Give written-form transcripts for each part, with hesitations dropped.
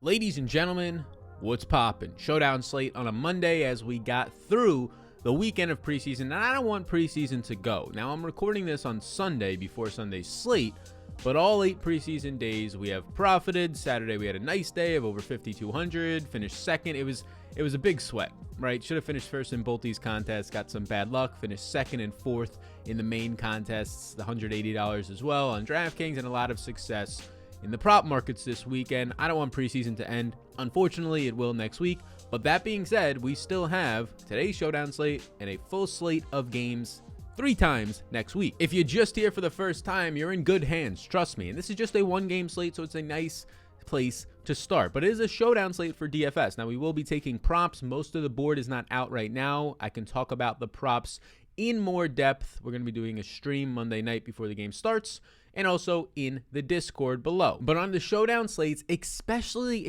Ladies and gentlemen, what's poppin'? Showdown slate on a Monday as we got through the weekend of preseason, and I don't want preseason to go. Now, I'm recording this on Sunday before Sunday's slate, but all 8 preseason days we have profited. Saturday we had a nice day of over 5,200, finished second. It was a big sweat, right? Should have finished first in both these contests, got some bad luck, finished second and fourth in the main contests, the $180 as well on Draftkings, and a lot of success in the prop markets this weekend. I don't want preseason to end. Unfortunately, it will next week. But that being said, we still have today's Showdown slate and a full slate of games 3 times next week. If you're just here for the first time, you're in good hands, trust me. And this is just a 1-game slate, so it's a nice place to start. But it is a Showdown slate for DFS. Now, we will be taking props. Most of the board is not out right now. I can talk about the props in more depth. We're going to be doing a stream Monday night before the game starts, and also in the Discord below. But on the Showdown slates, especially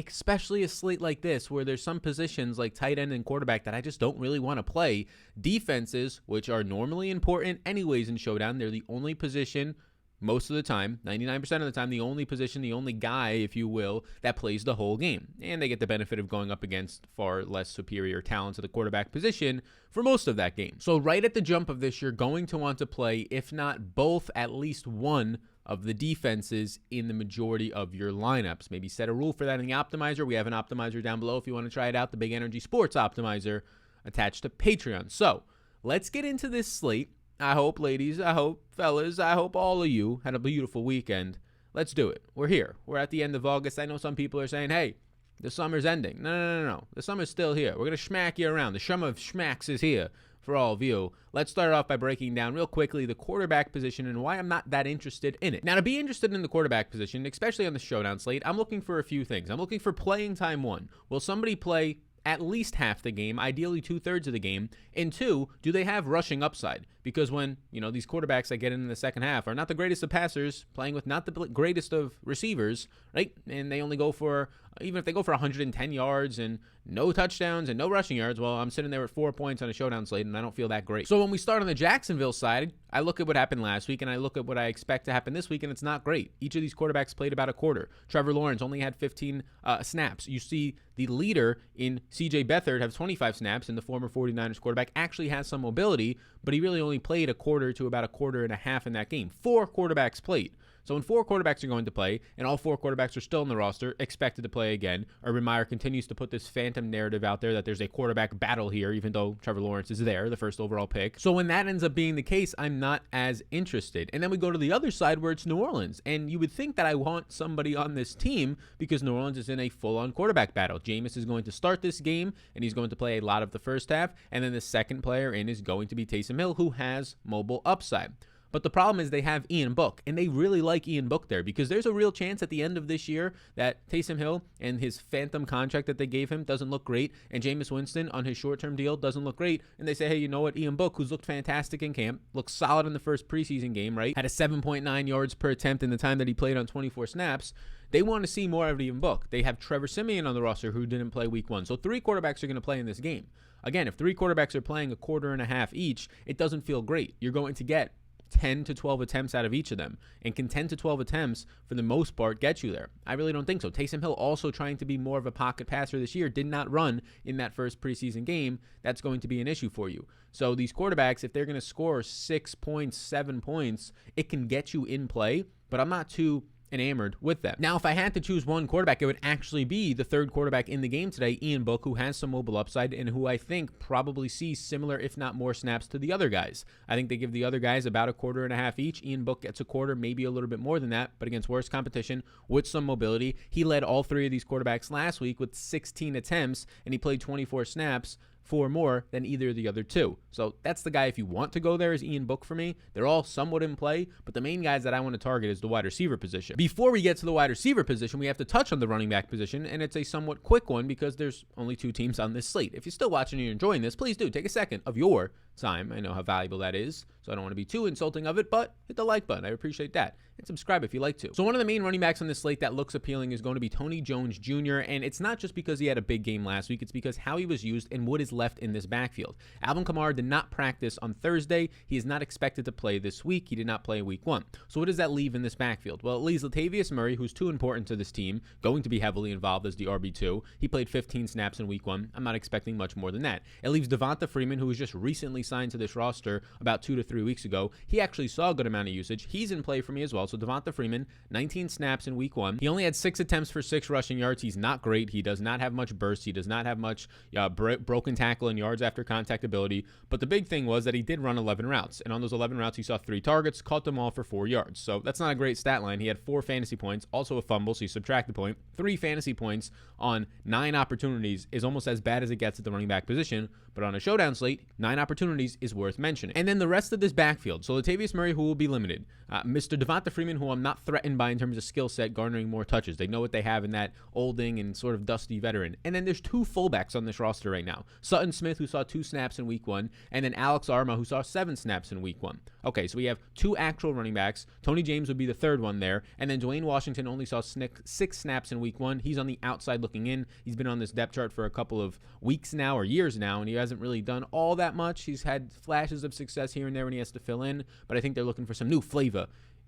a slate like this, where there's some positions like tight end and quarterback that I just don't really want to play, defenses, which are normally important anyways in Showdown, they're the only position most of the time, 99% of the time, the only position, the only guy, if you will, that plays the whole game. And they get the benefit of going up against far less superior talent to the quarterback position for most of that game. So right at the jump of this, you're going to want to play, if not both, at least one of the defenses in the majority of your lineups. Maybe set a rule for that in the optimizer. We have an optimizer down below if you want to try it out, the Big Energy Sports optimizer attached to Patreon. So let's get into this slate. I hope, ladies, I hope, fellas, I hope all of you had a beautiful weekend. Let's do it. We're here. We're at the end of August. I know some people are saying, hey, the summer's ending. No. The summer's still here. We're going to schmack you around. The summer of schmacks is here for all of you. Let's start off by breaking down real quickly the quarterback position and why I'm not that interested in it. Now, to be interested in the quarterback position, especially on the Showdown slate, I'm looking for a few things. I'm looking for playing time 1. Will somebody play at least half the game, ideally 2/3 of the game? And 2, do they have rushing upside? Because when, these quarterbacks that get in the second half are not the greatest of passers, playing with not the greatest of receivers, right? And they only go for, even if they go for 110 yards and no touchdowns and no rushing yards, well, I'm sitting there at 4 points on a Showdown slate, and I don't feel that great. So when we start on the Jacksonville side, I look at what happened last week, and I look at what I expect to happen this week, and it's not great. Each of these quarterbacks played about a quarter. Trevor Lawrence only had 15 snaps. You see the leader in C.J. Beathard have 25 snaps, and the former 49ers quarterback actually has some mobility, but he really only played a quarter to about a quarter and a half in that game. 4 quarterbacks played. So when 4 quarterbacks are going to play, and all 4 quarterbacks are still in the roster, expected to play again, Urban Meyer continues to put this phantom narrative out there that there's a quarterback battle here, even though Trevor Lawrence is there, the first overall pick. So when that ends up being the case, I'm not as interested. And then we go to the other side where it's New Orleans. And you would think that I want somebody on this team because New Orleans is in a full-on quarterback battle. Jameis is going to start this game, and he's going to play a lot of the first half. And then the second player in is going to be Taysom Hill, who has mobile upside. But the problem is they have Ian Book, and they really like Ian Book there because there's a real chance at the end of this year that Taysom Hill and his phantom contract that they gave him doesn't look great, and Jameis Winston on his short-term deal doesn't look great, and they say, hey, you know what, Ian Book, who's looked fantastic in camp, looked solid in the first preseason game, right? Had a 7.9 yards per attempt in the time that he played on 24 snaps. They want to see more of Ian Book. They have Trevor Siemian on the roster who didn't play week 1. So 3 quarterbacks are going to play in this game. Again, if 3 quarterbacks are playing a quarter and a half each, it doesn't feel great. You're going to get 10 to 12 attempts out of each of them. And can 10 to 12 attempts, for the most part, get you there? I really don't think so. Taysom Hill also trying to be more of a pocket passer this year, did not run in that first preseason game. That's going to be an issue for you. So these quarterbacks, if they're going to score 6 points, 7 points, it can get you in play, but I'm not too enamored with them. Now, if I had to choose one quarterback, it would actually be the 3rd quarterback in the game today, Ian Book, who has some mobile upside and who I think probably sees similar, if not more, snaps to the other guys. I think they give the other guys about a quarter and a half each. Ian Book gets a quarter, maybe a little bit more than that, but against worse competition with some mobility. He led all 3 of these quarterbacks last week with 16 attempts, and he played 24 snaps, 4 more than either of the other 2. So that's the guy, if you want to go there, is Ian Book for me. They're all somewhat in play, but the main guys that I want to target is the wide receiver position. Before we get to the wide receiver position, we have to touch on the running back position, and it's a somewhat quick one because there's only 2 teams on this slate. If you're still watching and you're enjoying this, please do take a second of your time. I know how valuable that is, so I don't want to be too insulting of it, but hit the like button. I appreciate that. And subscribe if you like to. So one of the main running backs on this slate that looks appealing is going to be Tony Jones Jr., and it's not just because he had a big game last week, it's because how he was used and what is left in this backfield. Alvin Kamara did not practice on Thursday. He is not expected to play this week. He did not play week 1. So what does that leave in this backfield? Well, it leaves Latavius Murray, who's too important to this team, going to be heavily involved as the RB2. He played 15 snaps in week 1. I'm not expecting much more than that. It leaves Devonta Freeman, who was just recently signed to this roster about 2 to 3 weeks ago. He actually saw a good amount of usage. He's in play for me as well. So Devonta Freeman, 19 snaps in week 1. He only had 6 attempts for 6 rushing yards. He's not great. He does not have much burst. He does not have much broken tackle and yards after contact ability. But the big thing was that he did run 11 routes. And on those 11 routes, he saw 3 targets, caught them all for 4 yards. So that's not a great stat line. He had 4 fantasy points, also a fumble, so you subtract the point. 3 fantasy points on 9 opportunities is almost as bad as it gets at the running back position. But on a showdown slate, 9 opportunities is worth mentioning. And then the rest of this backfield. So Latavius Murray, who will be limited. Mr. Devonta Freeman, who I'm not threatened by in terms of skill set, garnering more touches. They know what they have in that olding and sort of dusty veteran. And then there's 2 fullbacks on this roster right now. Sutton Smith, who saw 2 snaps in week 1, and then Alex Arma, who saw 7 snaps in week 1. Okay, so we have 2 actual running backs. Tony James would be the 3rd one there. And then Dwayne Washington only saw 6 snaps in week 1. He's on the outside looking in. He's been on this depth chart for a couple of weeks now or years now, and he hasn't really done all that much. He's had flashes of success here and there when he has to fill in, but I think they're looking for some new flavor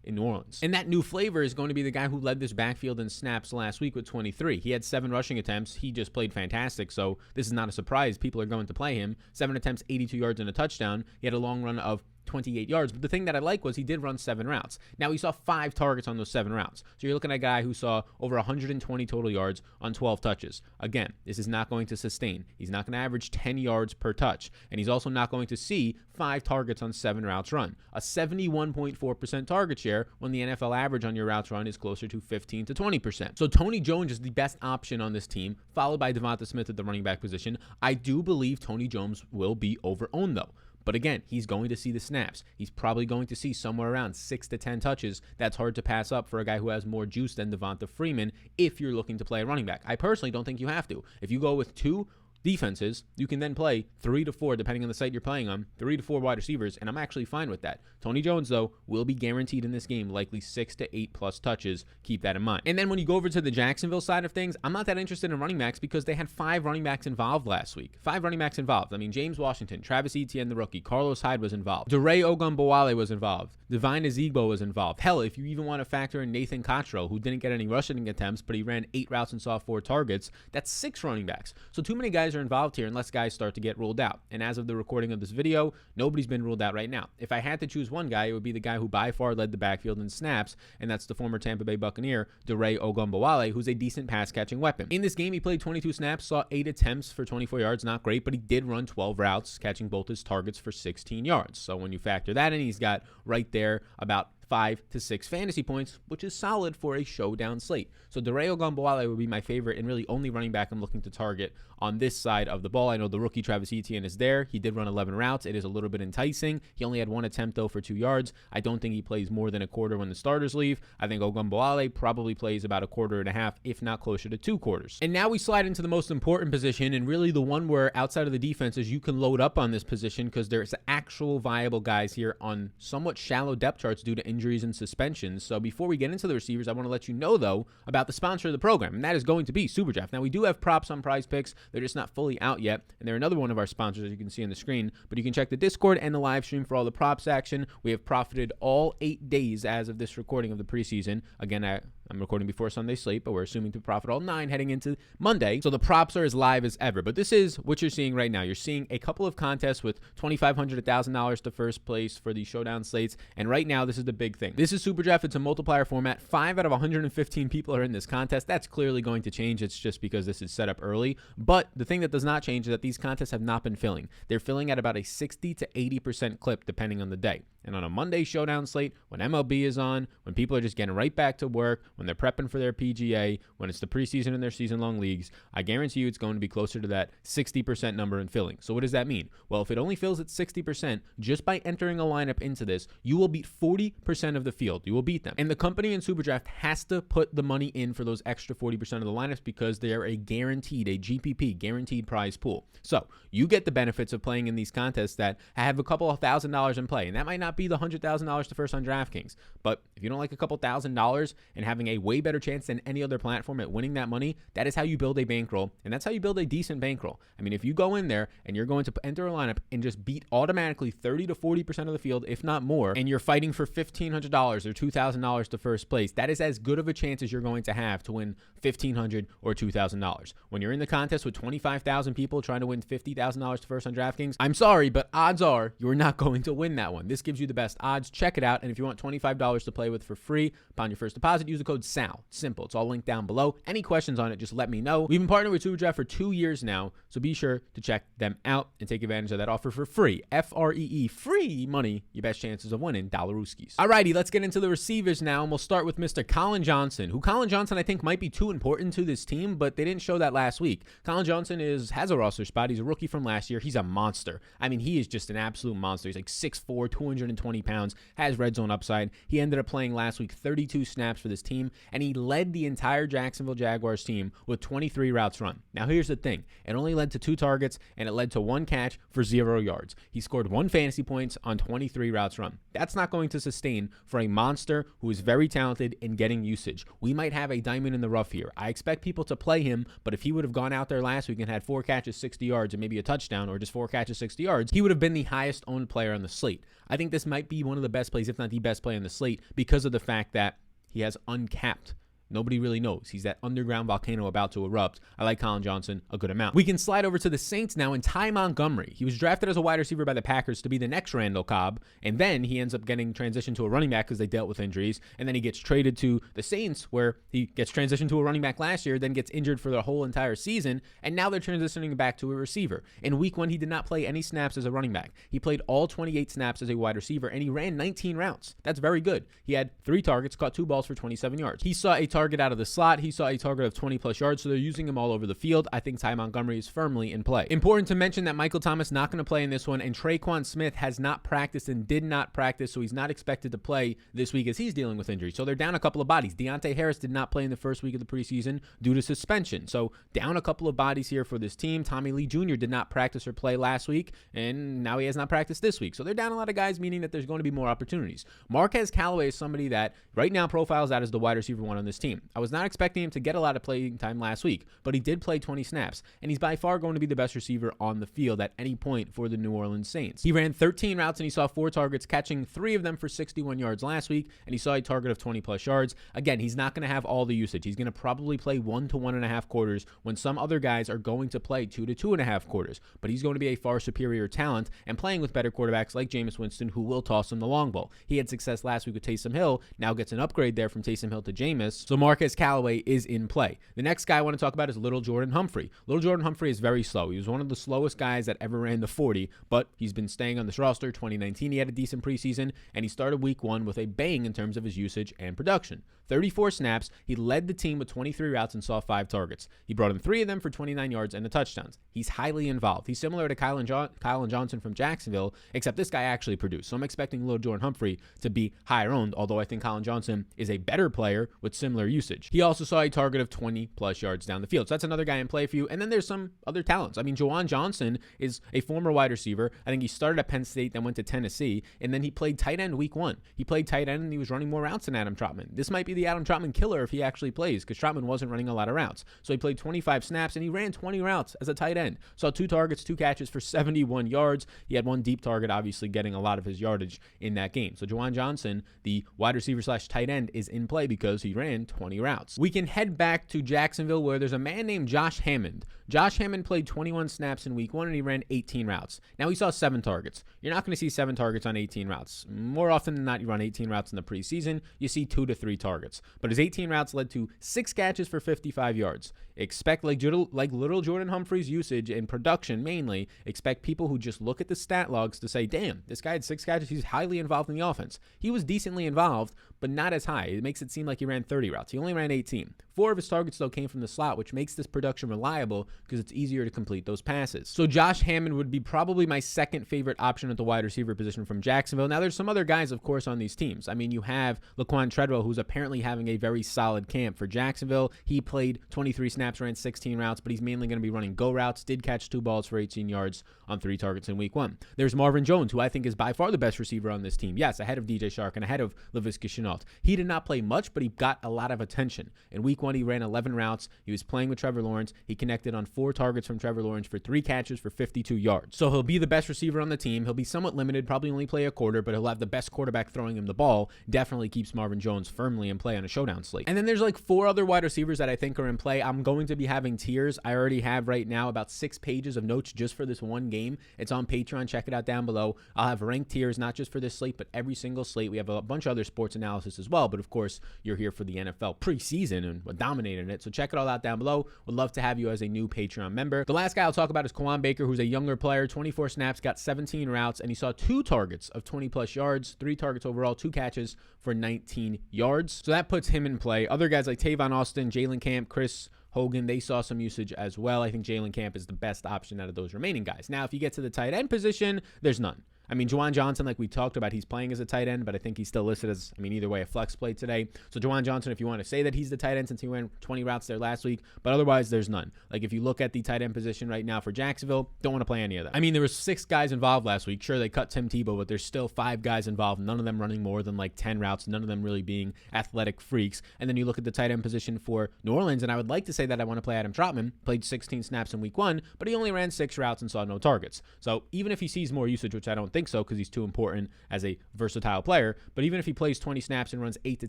in New Orleans. And that new flavor is going to be the guy who led this backfield in snaps last week with 23. He had 7 rushing attempts. He just played fantastic, so this is not a surprise. People are going to play him. 7 attempts, 82 yards, and a touchdown. He had a long run of 28 yards. But the thing that I like was he did run 7 routes. Now, he saw 5 targets on those 7 routes. So you're looking at a guy who saw over 120 total yards on 12 touches. Again, this is not going to sustain. He's not going to average 10 yards per touch. And he's also not going to see 5 targets on 7 routes run. A 71.4% target share when the NFL average on your routes run is closer to 15 to 20%. So Tony Jones is the best option on this team, followed by Devonta Smith at the running back position. I do believe Tony Jones will be over-owned, though. But again, he's going to see the snaps. He's probably going to see somewhere around 6 to 10 touches. That's hard to pass up for a guy who has more juice than Devonta Freeman if you're looking to play a running back. I personally don't think you have to. If you go with 2 defenses, you can then play 3 to 4, depending on the site you're playing on, 3 to 4 wide receivers, and I'm actually fine with that. Tony Jones, though, will be guaranteed in this game likely 6 to 8 plus touches. Keep that in mind. And then when you go over to the Jacksonville side of things, I'm not that interested in running backs because they had 5 running backs involved last week. 5 running backs involved. I mean, James Washington, Travis Etienne, the rookie, Carlos Hyde was involved. DeRay Ogunbowale was involved. Divine Ezigbo was involved. Hell, if you even want to factor in Nathan Cottrell, who didn't get any rushing attempts, but he ran 8 routes and saw 4 targets, that's 6 running backs. So too many guys are involved here unless guys start to get ruled out. And as of the recording of this video, nobody's been ruled out right now. If I had to choose one guy, it would be the guy who by far led the backfield in snaps, and that's the former Tampa Bay Buccaneer, DeRay Ogunbowale, who's a decent pass-catching weapon. In this game, he played 22 snaps, saw 8 attempts for 24 yards, not great, but he did run 12 routes, catching both his targets for 16 yards. So when you factor that in, he's got right there about 5 to 6 fantasy points, which is solid for a showdown slate. So DeRay Ogunbowale would be my favorite and really only running back I'm looking to target on this side of the ball. I know the rookie Travis Etienne is there. He did run 11 routes. It is a little bit enticing. He only had 1 attempt, though, for 2 yards. I don't think he plays more than a quarter when the starters leave. I think Ogunbowale probably plays about a quarter and a half, if not closer to 2 quarters. And now we slide into the most important position, and really the one where outside of the defenses, you can load up on this position because there's actual viable guys here on somewhat shallow depth charts due to injuries and suspensions. So before we get into the receivers, I want to let you know, though, about the sponsor of the program, and that is going to be SuperDraft. Now, we do have props on Prize Picks. They're just not fully out yet, and they're another one of our sponsors, as you can see on the screen, but you can check the Discord and the live stream for all the props action. We have profited all 8 days as of this recording of the preseason. Again, I'm recording before Sunday slate, but we're assuming to profit all 9 heading into Monday. So the props are as live as ever. But this is what you're seeing right now. You're seeing a couple of contests with $2,500, $1,000 to first place for the showdown slates. And right now, this is the big thing. This is SuperDraft. It's a multiplier format. 5 out of 115 people are in this contest. That's clearly going to change. It's just because this is set up early. But the thing that does not change is that these contests have not been filling. They're filling at about a 60 to 80% clip, depending on the day. And on a Monday showdown slate, when MLB is on, when people are just getting right back to work, when they're prepping for their PGA, when it's the preseason in their season-long leagues, I guarantee you it's going to be closer to that 60% number in filling. So what does that mean? Well, if it only fills at 60%, just by entering a lineup into this, you will beat 40% of the field. You will beat them. And the company in SuperDraft has to put the money in for those extra 40% of the lineups because they are a GPP, guaranteed prize pool. So you get the benefits of playing in these contests that have a couple of $1,000s in play. And that might not be the $100,000 to first on DraftKings. But if you don't like a couple $1,000s and having a way better chance than any other platform at winning that money, that is how you build a bankroll. And that's how you build a decent bankroll. I mean, if you go in there and you're going to enter a lineup and just beat automatically 30 to 40% of the field, if not more, and you're fighting for $1,500 or $2,000 to first place, that is as good of a chance as you're going to have to win $1,500 or $2,000. When you're in the contest with 25,000 people trying to win $50,000 to first on DraftKings, I'm sorry, but odds are you're not going to win that one. This gives you the best odds. Check it out. And if you want $25 to play with for free upon your first deposit, use the code SAL. Simple. It's all linked down below. Any questions on it, just let me know. We've been partnering with SuperDraft for 2 years now, so be sure to check them out and take advantage of that offer for free. Free, free money. Your best chances of winning Dollaruskis. Alrighty, let's get into the receivers now, and we'll start with Mr. Colin Johnson, who Colin Johnson I think might be too important to this team, but they didn't show that last week. Colin Johnson has a roster spot. He's a rookie from last year. He's a monster. I mean, he is just an absolute monster. He's like 6'4", 220 pounds, has red zone upside. He ended up playing last week 32 snaps for this team, and he led the entire Jacksonville Jaguars team with 23 routes run. Now, here's the thing. It only led to 2 targets, and it led to 1 catch for 0 yards. He scored 1 fantasy points on 23 routes run. That's not going to sustain for a monster who is very talented in getting usage. We might have a diamond in the rough here. I expect people to play him, but if he would have gone out there last week and had 4 catches, 60 yards, and maybe a touchdown, or just 4 catches, 60 yards, he would have been the highest owned player on the slate. I think this might be one of the best plays, if not the best play on the slate, because of the fact that he has uncapped. Nobody really knows. He's that underground volcano about to erupt. I like Colin Johnson a good amount. We can slide over to the Saints now and Ty Montgomery. He was drafted as a wide receiver by the Packers to be the next Randall Cobb, and then he ends up getting transitioned to a running back because they dealt with injuries, and then he gets traded to the Saints where he gets transitioned to a running back last year, then gets injured for the whole entire season, and now they're transitioning back to a receiver. In week 1, he did not play any snaps as a running back. He played all 28 snaps as a wide receiver, and he ran 19 routes. That's very good. He had 3 targets, caught 2 balls for 27 yards. He saw a target out of the slot. He saw a target of 20 plus yards, so they're using him all over the field. I think Ty Montgomery is firmly in play. Important to mention that Michael Thomas not going to play in this one, and Traquan Smith has not practiced and did not practice, so he's not expected to play this week as he's dealing with injury. So they're down a couple of bodies. Deontay Harris did not play in the first week of the preseason due to suspension. So down a couple of bodies here for this team. Tommy Lee Jr. did not practice or play last week, and now he has not practiced this week. So they're down a lot of guys, meaning that there's going to be more opportunities. Marquez Callaway is somebody that right now profiles out as the wide receiver 1 on this team. I was not expecting him to get a lot of playing time last week, but he did play 20 snaps, and he's by far going to be the best receiver on the field at any point for the New Orleans Saints. He ran 13 routes, and he saw 4 targets, catching 3 of them for 61 yards last week, and he saw a target of 20 plus yards. Again, he's not going to have all the usage. He's going to probably play 1 to 1.5 quarters when some other guys are going to play 2 to 2.5 quarters, but he's going to be a far superior talent and playing with better quarterbacks like Jameis Winston, who will toss him the long ball. He had success last week with Taysom Hill, now gets an upgrade there from Taysom Hill to Jameis, so Marquez Callaway is in play. The next guy I want to talk about is Little Jordan Humphrey. Little Jordan Humphrey is very slow. He was one of the slowest guys that ever ran the 40, but he's been staying on this roster. 2019, he had a decent preseason, and he started week 1 with a bang in terms of his usage and production. 34 snaps, he led the team with 23 routes and saw 5 targets. He brought in 3 of them for 29 yards and the touchdowns. He's highly involved. He's similar to Colin Johnson from Jacksonville, except this guy actually produced. So I'm expecting Little Jordan Humphrey to be higher owned, although I think Colin Johnson is a better player with similar usage. He also saw a target of 20 plus yards down the field. So that's another guy in play for you. And then there's some other talents. I mean, Juwan Johnson is a former wide receiver. I think he started at Penn State, then went to Tennessee, and then he played tight end week 1. He played tight end, and he was running more routes than Adam Trautman. This might be the Adam Trautman killer if he actually plays, because Trautman wasn't running a lot of routes. So he played 25 snaps, and he ran 20 routes as a tight end. Saw 2 targets, 2 catches for 71 yards. He had 1 deep target, obviously getting a lot of his yardage in that game. So Juwan Johnson, the wide receiver / tight end, is in play because he ran 20 routes. We can head back to Jacksonville, where there's a man named Josh Hammond. Josh Hammond played 21 snaps in week 1, and he ran 18 routes. Now, he saw 7 targets. You're not going to see 7 targets on 18 routes. More often than not, you run 18 routes in the preseason, you see 2 to 3 targets. But his 18 routes led to 6 catches for 55 yards. expect like little Jordan Humphries usage and production mainly. Expect people who just look at the stat logs to say, damn, this guy had 6 catches. He's highly involved in the offense. He was decently involved, but not as high. It makes it seem like he ran 30 routes. He only ran 18. 4 of his targets, though, came from the slot, which makes this production reliable because it's easier to complete those passes. So Josh Hammond would be probably my second favorite option at the wide receiver position from Jacksonville. Now, there's some other guys, of course, on these teams. I mean, you have Laquan Treadwell, who's apparently having a very solid camp for Jacksonville. He played 23 snaps, ran 16 routes, but he's mainly going to be running go routes. Did catch 2 balls for 18 yards on 3 targets in week 1. There's Marvin Jones, who I think is by far the best receiver on this team. Yes, ahead of DJ Shark and ahead of Laviska Shenault. He did not play much, but he got a lot of attention. In week 1, he ran 11 routes. He was playing with Trevor Lawrence. He connected on 4 targets from Trevor Lawrence for 3 catches for 52 yards. So he'll be the best receiver on the team. He'll be somewhat limited, probably only play a quarter, but he'll have the best quarterback throwing him the ball. Definitely keeps Marvin Jones firmly in play on a showdown slate. And then there's like 4 other wide receivers that I think are in play. I'm going to be having tiers. I already have right now about 6 pages of notes just for this one game. It's on Patreon. Check it out down below. I'll have ranked tiers, not just for this slate, but every single slate. We have a bunch of other sports analysis as well, but of course, you're here for the NFL preseason and we're dominating it. So check it all out down below. Would love to have you as a new Patreon member. The last guy I'll talk about is Kawan Baker, who's a younger player, 24 snaps, got 17 routes, and he saw 2 targets of 20 plus yards, 3 targets overall, 2 catches for 19 yards. So that puts him in play. Other guys like Tavon Austin, Jalen Camp, Chris Hogan, they saw some usage as well. I think Jalen Camp is the best option out of those remaining guys. Now, if you get to the tight end position, there's none. I mean, Juwan Johnson, like we talked about, he's playing as a tight end, but I think he's still listed as, either way, a flex play today. So Juwan Johnson, if you want to say that he's the tight end since he ran 20 routes there last week, but otherwise there's none. Like if you look at the tight end position right now for Jacksonville, don't want to play any of that. I mean, there were 6 guys involved last week. Sure, they cut Tim Tebow, but there's still 5 guys involved, none of them running more than like 10 routes, none of them really being athletic freaks. And then you look at the tight end position for New Orleans, and I would like to say that I want to play Adam Trotman, played 16 snaps in week 1, but he only ran 6 routes and saw no targets. So even if he sees more usage, which I don't think so because he's too important as a versatile player, but even if he plays 20 snaps and runs 8 to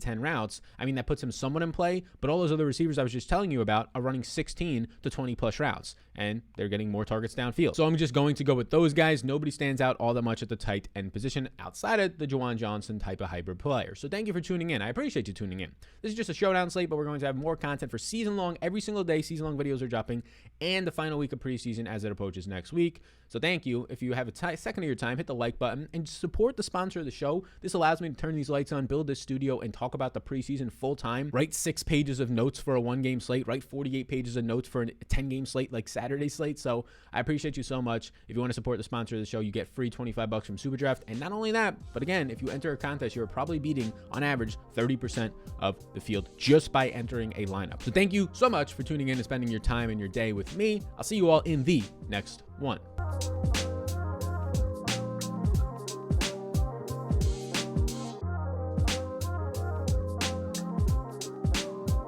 10 routes, that puts him somewhat in play, but all those other receivers I was just telling you about are running 16 to 20 plus routes, and they're getting more targets downfield. So I'm just going to go with those guys. Nobody stands out all that much at the tight end position outside of the Juwan Johnson type of hybrid player. So thank you for tuning in. I appreciate you tuning in. This is just a showdown slate, but we're going to have more content for season long. Every single day, season long videos are dropping, and the final week of preseason as it approaches next week. So thank you. If you have a second of your time, hit the like button and support the sponsor of the show. This allows me to turn these lights on, build this studio, and talk about the preseason full time. Write 6 pages of notes for a 1-game slate. Write 48 pages of notes for a 10-game slate like Saturday slate. So I appreciate you so much. If you want to support the sponsor of the show, you get free $25 from SuperDraft. And not only that, but again, if you enter a contest, you're probably beating, on average, 30% of the field just by entering a lineup. So thank you so much for tuning in and spending your time and your day with me. I'll see you all in the next one.